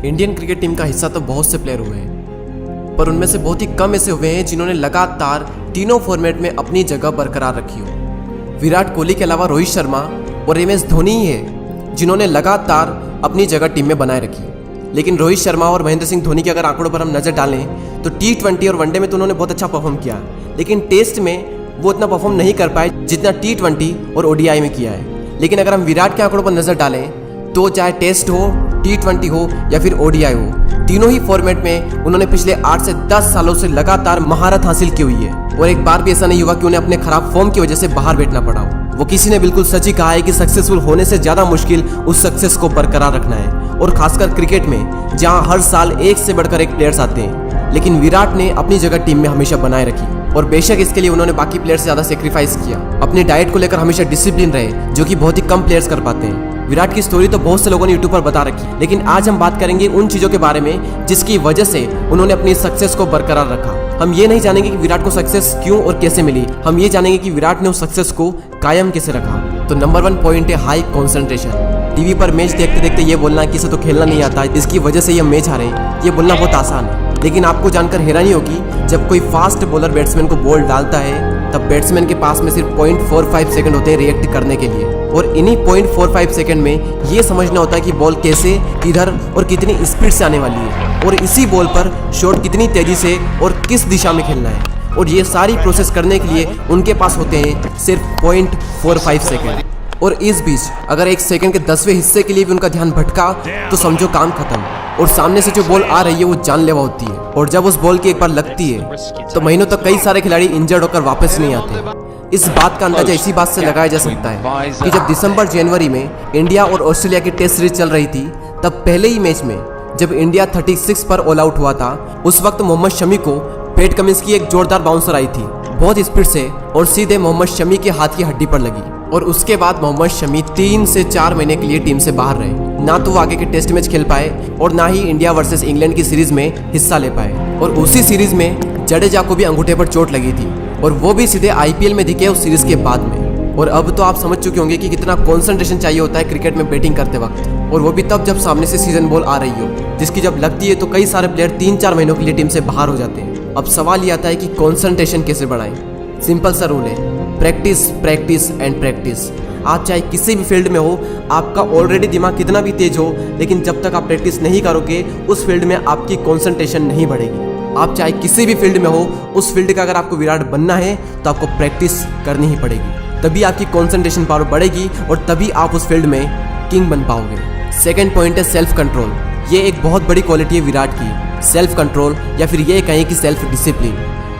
Indian cricket team का हिस्सा तो बहुत से प्लेयर हुए हैं, पर उनमें से बहुत ही कम ऐसे हुए हैं जिन्होंने लगातार तीनों फॉर्मेट में अपनी जगह बरकरार रखी हो। विराट कोहली के अलावा रोहित शर्मा और MS धोनी ही है जिन्होंने लगातार अपनी जगह टीम में बनाए रखी। लेकिन रोहित शर्मा और महेंद्र सिंह धोनी के अगर आंकड़ों पर हम नज़र डालें तो T20 और वनडे में तो उन्होंने बहुत अच्छा परफॉर्म किया, लेकिन टेस्ट में वो इतना परफॉर्म नहीं कर पाए जितना T20 और ODI में किया है। लेकिन अगर हम विराट के आंकड़ों पर नज़र डालें तो चाहे टेस्ट हो, T20 हो या फिर ODI हो, तीनों ही फॉर्मेट में उन्होंने पिछले 8 से 10 सालों से लगातार महारत हासिल की हुई है। और एक बार भी ऐसा नहीं हुआ कि उन्हें अपने खराब फॉर्म की वजह से बाहर बैठना पड़ा हो। वो किसी ने बिल्कुल सच ही कहा है कि सक्सेसफुल होने से ज्यादा मुश्किल उस सक्सेस को बरकरार रखना है, और खासकर क्रिकेट में जहां हर साल एक से बढ़कर एक प्लेयर्स आते हैं। लेकिन विराट ने अपनी जगह टीम में हमेशा बनाए रखी, और बेशक इसके लिए उन्होंने बाकी प्लेयर से ज्यादा सेक्रीफाइस किया। अपनी डाइट को लेकर हमेशा डिसिप्लिन रहे, जो कि बहुत ही कम प्लेयर्स कर पाते हैं। विराट की स्टोरी तो बहुत से लोगों ने यूट्यूब पर बता रखी, लेकिन आज हम बात करेंगे उन चीजों के बारे में जिसकी वजह से उन्होंने अपनी सक्सेस को बरकरार रखा। हम ये नहीं जानेंगे कि विराट को सक्सेस क्यों और कैसे मिली, हम ये जानेंगे कि विराट ने उस सक्सेस को कायम कैसे रखा। तो नंबर 1 पॉइंट है हाई कॉन्सेंट्रेशन। टीवी पर मैच देखते देखते ये बोलना कि इसे तो खेलना नहीं आता, इसकी वजह से ये मैच हारे, ये बोलना बहुत आसान है। लेकिन आपको जानकर हैरानी होगी, जब कोई फास्ट बॉलर बैट्समैन को बॉल डालता है तब बैट्समैन के पास में सिर्फ 0.45 सेकंड होते हैं रिएक्ट करने के लिए, और इन्हीं 0.45 सेकंड में ये समझना होता है कि बॉल कैसे, किधर और कितनी स्पीड से आने वाली है, और इसी बॉल पर शॉट कितनी तेजी से और किस दिशा में खेलना है। और ये सारी प्रोसेस करने के लिए उनके पास होते हैं सिर्फ 0.45 सेकंड। और इस बीच अगर 1 सेकंड के 10वें हिस्से के लिए भी उनका ध्यान भटका तो समझो काम खत्म, और सामने से जो बॉल आ रही है वो जानलेवा होती है, और जब उस बॉल की एक बार लगती है तो महीनों तक कई सारे खिलाड़ी इंजर्ड होकर वापस नहीं आते। इस बात का अंदाजा इसी बात से लगाया जा सकता है कि जब दिसंबर जनवरी में इंडिया और ऑस्ट्रेलिया की टेस्ट सीरीज चल रही थी, तब पहले ही मैच में जब इंडिया 36 पर ऑल आउट हुआ था, उस वक्त मोहम्मद शमी को पैट कमिंस की एक जोरदार बाउंसर आई थी बहुत स्पीड से, और सीधे मोहम्मद शमी के हाथ की हड्डी पर लगी। और उसके बाद मोहम्मद शमी 3 से 4 महीने के लिए टीम से बाहर रहे। ना तो वो आगे के टेस्ट मैच खेल पाए और ना ही इंडिया वर्सेस इंग्लैंड की सीरीज में हिस्सा ले पाए। और उसी सीरीज में जडेजा को भी अंगूठे पर चोट लगी थी, और वो भी सीधे IPL में दिखे उस सीरीज के बाद में। और अब तो आप समझ चुके होंगे कि कितना कंसंट्रेशन चाहिए होता है क्रिकेट में बैटिंग करते वक्त, और वो भी तब जब सामने से सीजन बॉल आ रही हो, जिसकी जब लगती है तो कई सारे प्लेयर 3-4 महीनों के लिए टीम से बाहर हो जाते हैं। अब सवाल ये आता है कि कंसंट्रेशन कैसे बढ़ाएं। सिंपल सा रूल है, प्रैक्टिस प्रैक्टिस एंड प्रैक्टिस। आप चाहे किसी भी फील्ड में हो, आपका ऑलरेडी दिमाग कितना भी तेज हो, लेकिन जब तक आप प्रैक्टिस नहीं करोगे उस फील्ड में आपकी कंसंट्रेशन नहीं बढ़ेगी। आप चाहे किसी भी फील्ड में हो, उस फील्ड का अगर आपको विराट बनना है तो आपको प्रैक्टिस करनी ही पड़ेगी, तभी आपकी कंसंट्रेशन पावर बढ़ेगी और तभी आप उस फील्ड में किंग बन पाओगे। सेकंड पॉइंट है सेल्फ कंट्रोल। ये एक बहुत बड़ी क्वालिटी है विराट की, सेल्फ कंट्रोल, या फिर ये कहें कि सेल्फ डिसिप्लिन।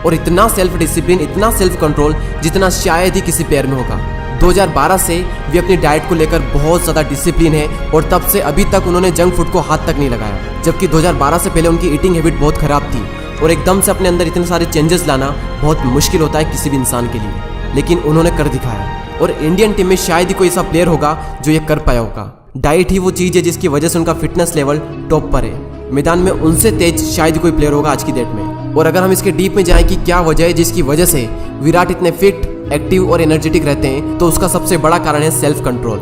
और इतना सेल्फ डिसिप्लिन, इतना सेल्फ कंट्रोल जितना शायद ही किसी प्लेयर में होगा। 2012 से वे अपनी डाइट को लेकर बहुत ज़्यादा डिसिप्लिन है, और तब से अभी तक उन्होंने जंक फूड को हाथ तक नहीं लगाया। जबकि 2012 से पहले उनकी ईटिंग हैबिट बहुत ख़राब थी, और एकदम से अपने अंदर इतने सारे चेंजेस लाना बहुत मुश्किल होता है किसी भी इंसान के लिए, लेकिन उन्होंने कर दिखाया। और इंडियन टीम में शायद ही कोई ऐसा प्लेयर होगा जो ये कर पाया होगा। डाइट ही वो चीज़ है जिसकी वजह से उनका फिटनेस लेवल टॉप पर है। मैदान में उनसे तेज शायद कोई प्लेयर होगा आज की डेट में। और अगर हम इसके डीप में जाएं कि क्या वजह है जिसकी वजह से विराट इतने फिट, एक्टिव और एनर्जेटिक रहते हैं, तो उसका सबसे बड़ा कारण है self control.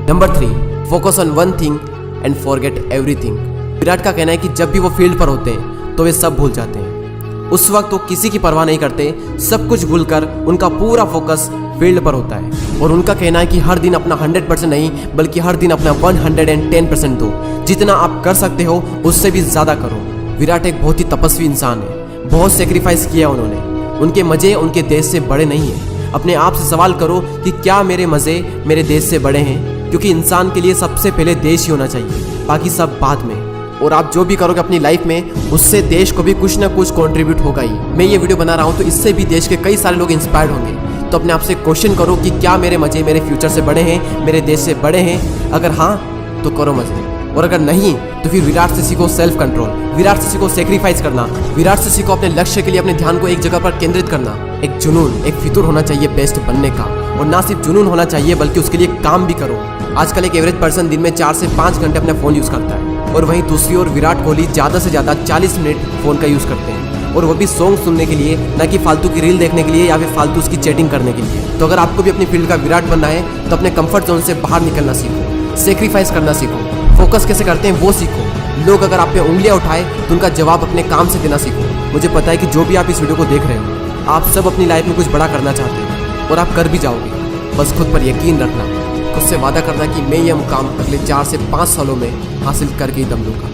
Number 3, focus on one thing and forget everything. Virat का कहना है कि जब भी वो फील्ड पर होते हैं तो वे सब भूल जाते हैं। उस वक्त वो किसी की परवाह नहीं करते, सब कुछ भूलकर उनका पूरा फोकस फील्ड पर होता है। और उनका कहना है कि हर दिन अपना 100% नहीं, बल्कि हर दिन अपना 110% दो। जितना आप कर सकते हो उससे भी ज़्यादा करो। विराट एक बहुत ही तपस्वी इंसान है, बहुत सेक्रीफाइस किया उन्होंने। उनके मज़े उनके देश से बड़े नहीं हैं। अपने आप से सवाल करो कि क्या मेरे मज़े मेरे देश से बड़े हैं, क्योंकि इंसान के लिए सबसे पहले देश ही होना चाहिए, बाकी सब बाद में। और आप जो भी करोगे अपनी लाइफ में, उससे देश को भी कुछ ना कुछ कंट्रीब्यूट होगा ही। मैं ये वीडियो बना रहा हूँ तो इससे भी देश के कई सारे लोग इंस्पायर्ड होंगे। तो अपने आप से क्वेश्चन करो कि क्या मेरे मज़े मेरे फ्यूचर से बड़े हैं, मेरे देश से बड़े हैं। अगर हाँ तो करो मज़े, और अगर नहीं तो फिर विराट से सीखो सेल्फ कंट्रोल, विराट से सीखो सेक्रीफाइस करना, विराट से सीखो अपने लक्ष्य के लिए अपने ध्यान को एक जगह पर केंद्रित करना। एक जुनून, एक फितूर होना चाहिए बेस्ट बनने का, और ना सिर्फ जुनून होना चाहिए बल्कि उसके लिए काम भी करो। आजकल एक एवरेज पर्सन दिन में 4 से 5 घंटे अपना फ़ोन यूज़ करता है, और वहीं दूसरी ओर विराट कोहली ज़्यादा से ज़्यादा 40 मिनट फ़ोन का यूज़ करते हैं, और वो भी सॉन्ग सुनने के लिए, ना कि फालतू की रील देखने के लिए या फिर फालतू उसकी चैटिंग करने के लिए। तो अगर आपको भी अपनी फील्ड का विराट बनना है तो अपने कंफर्ट जोन से बाहर निकलना सीखो, सेक्रीफाइस करना सीखो, फोकस कैसे करते हैं वो सीखो। लोग अगर आप पे उंगलियां उठाए तो उनका जवाब अपने काम से देना सीखो। मुझे पता है कि जो भी आप इस वीडियो को देख रहे हो, आप सब अपनी लाइफ में कुछ बड़ा करना चाहते हो और आप कर भी जाओगे। बस खुद पर यकीन रखना, खुद से वादा करना कि मैं ये मुकाम अगले 4 से 5 सालों में हासिल करके ही दम लूँगा,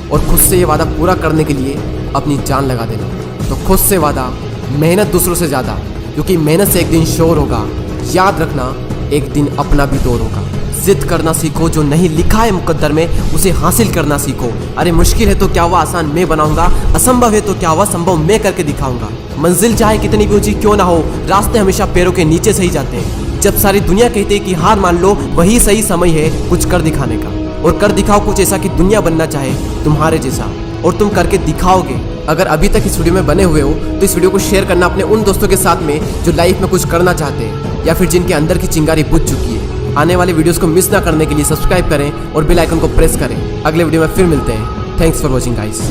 और खुद से ये वादा पूरा करने के लिए अपनी जान लगा देना। तो खुद से वादा, मेहनत दूसरों से ज़्यादा, क्योंकि मेहनत से एक दिन शोर होगा। याद रखना, एक दिन अपना भी दौर होगा। जिद करना सीखो, जो नहीं लिखा है मुकद्दर में उसे हासिल करना सीखो। अरे मुश्किल है तो क्या हुआ, आसान मैं बनाऊंगा। असंभव है तो क्या हुआ, संभव मैं करके दिखाऊंगा। मंजिल चाहे कितनी भी ऊंची क्यों ना हो, रास्ते हमेशा पैरों के नीचे से ही जाते हैं। जब सारी दुनिया कहती है कि हार मान लो, वही सही समय है कुछ कर दिखाने का। और कर दिखाओ कुछ ऐसा कि दुनिया बनना चाहे तुम्हारे जैसा, और तुम करके दिखाओगे। अगर अभी तक इस वीडियो में बने हुए हो तो इस वीडियो को शेयर करना अपने उन दोस्तों के साथ में जो लाइफ में कुछ करना चाहते हैं, या फिर जिनके अंदर की चिंगारी बुझ चुकी है। आने वाले वीडियोस को मिस ना करने के लिए सब्सक्राइब करें और बेल आइकन को प्रेस करें। अगले वीडियो में फिर मिलते हैं। Thanks for watching guys.